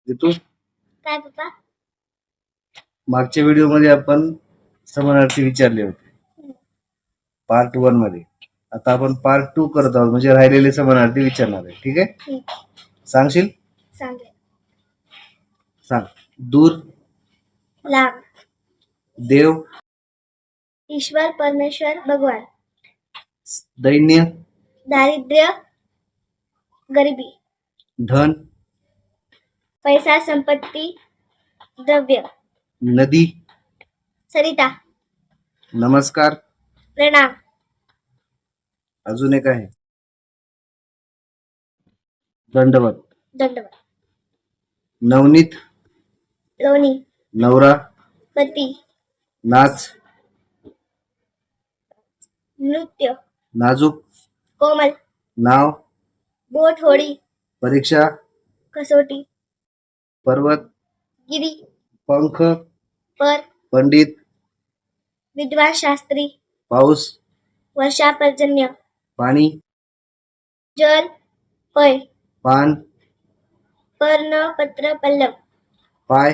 ऋतू, काय पप्पा? मागच्या व्हिडिओ मध्ये आपण समानार्थी विचारले होते पार्ट 1 मध्ये. आता आपण पार्ट 2 करत आहोत, म्हणजे राहिलेले समानार्थी विचारणार आहे. ठीक आहे, ठीक. सांगशील? सांगेल. सांग. दूर, लांब, देव, ईश्वर, परमेश्वर, भगवान, दैन्य, दारिद्र्य, गरिबी, धन, पैसा, संपत्ती, द्रव्य, नदी, सरिता, नमस्कार, प्रणाम, अजून एक आहे दंडवत, दंडवत, नवनीत, लोणी, नवरा, पती, नाच, नृत्य, नाजूक, कोमल, नाव, बोट, होडी, परीक्षा, कसोटी, पर्वत, गिरी, पंख, पर, पंडित, विद्वान, शास्त्री, पाऊस, वर्षा, पर्जन्य, पाणी, जल, पै, पान, पर्ण, पत्र, पल्लव, पाय,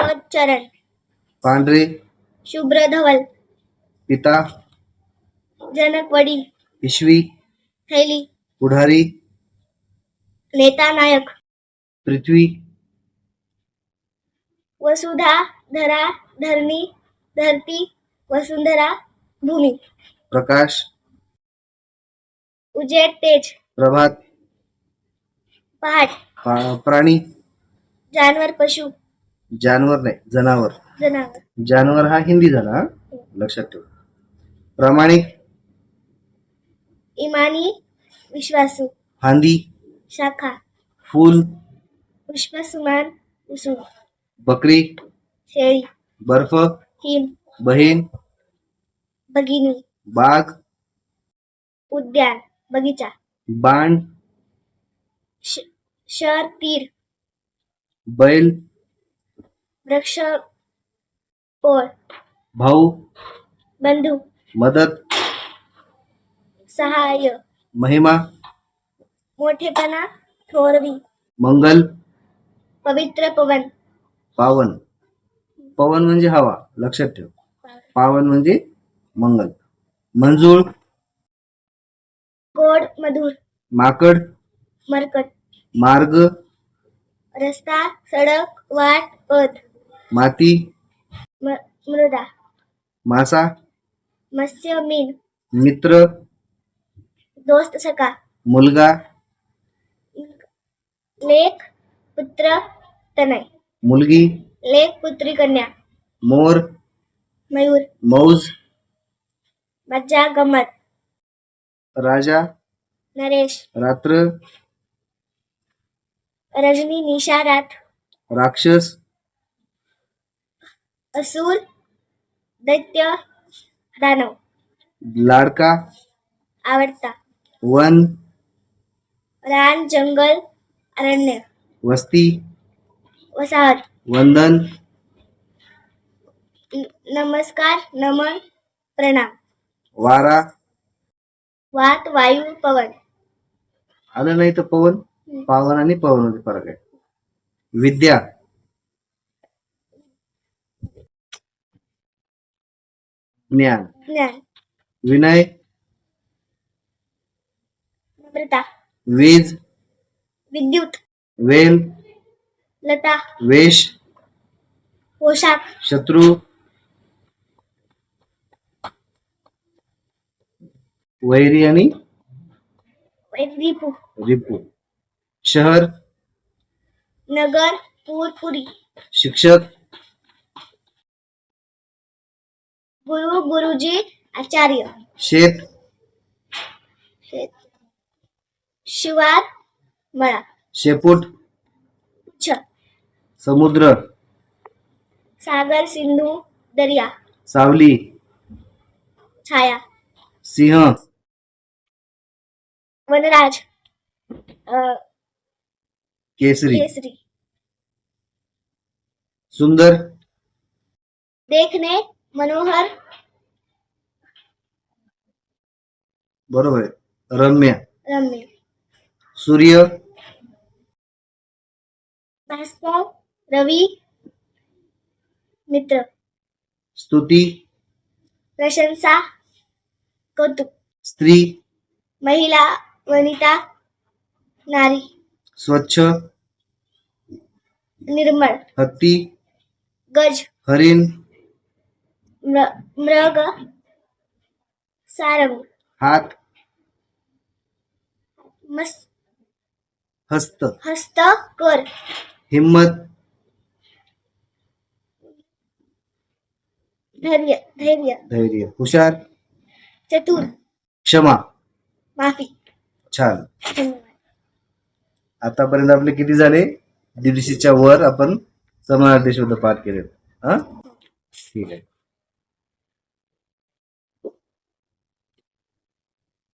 पद, चरण, पांढरे, शुभ्र, धवल, पिता, जनक, वडील, पिशवी, थैली, पुढारी, नेता, नायक, पृथ्वी, वसुधा, धरा, धरणी, धरती, वसुंधरा, भूमी, प्रकाश, उजेड, तेज, प्रभात, पहाट, प्राणी, जानवर, पशु, जानवर नाही, जनावर. जनावर, जानवर हा हिंदी झाला, हा? लक्षात ठेव. प्रामाणिक, इमानी, विश्वासू, फांदी, शाखा, फूल, पुष्प, सुमान, कुसुम, बकरी, शेळी, बर्फ, हिम, बहीण, भगिनी, बाग, उद्यान, बगीचा, बाण, शर, तीर, बैल, वृक्ष, पोळ, भाऊ, बंधू, मदत, सहाय्य, महिमा, मोठेपणा, थोरवी, मंगल, पवित्र, पवन, पावन. पवन म्हणजे हवा, लक्षात ठेव. पावन म्हणजे मंगल. मंजूळ, गोड, मधुर, माकड, मरकट, मार्ग, रस्ता, सडक, वाट, पथ, माती, मृदा, मासा, मत्स्य, मीन, मित्र, दोस्त, सखा, मुलगा, लेक, पुत्र, तनय, मुलगी, लेक, पुत्री, कन्या, मोर, मयूर, मौज, मज्जा, गमत, राजा, नरेश, रात्र, रजनी, निशा, रात, राक्षस, असुर, दैत्य, दानव, लाडका, आवडता, वन, रान, जंगल, अरण्य, वस्ती, वसाहत, वंदन, नमस्कार, नमन, प्रणाम, वारा. वात, वायू, पवन. आलं नाही तर पवन. पावन आणि पवन मध्ये फरक आहे. विद्या, ज्ञान, ज्ञान, विनय, नम्रता, वीज, विद्युत, वेल, लता, वेश, पोशाख, शत्रू, वैरी आणि रिपू, रिपू. शहर, नगर, पूर, पुरी, शिक्षक, गुरु, गुरुजी, आचार्य, शेत, शिवार, मळा, शेपूट, छ, समुद्र, सागर, सिंधू, दर्या, सावली, छाया, सिंह, वनराज, केसरी, केसरी, सुंदर, देखणे, मनोहर, बरोबर आहे, रम्य, रम्य, सूर्य, भास्कर, रवी, मित्र, स्तुती, प्रशंसा, कौतुक, स्त्री, महिला, वनिता, नारी, स्वच्छ, निर्मळ, हत्ती, गज, हरिण, मृग, सारंग, हात, हस्त, हस्त, कर, हिम्मत, धैर्य, धैर्य, हुशार, चतुर, क्षमा. माफी. छान. धन्यवाद. आतापर्यंत आपले किती झाले? 150च्या वर आपण समानार्थी शब्द पाठ केले. हा, ठीक आहे.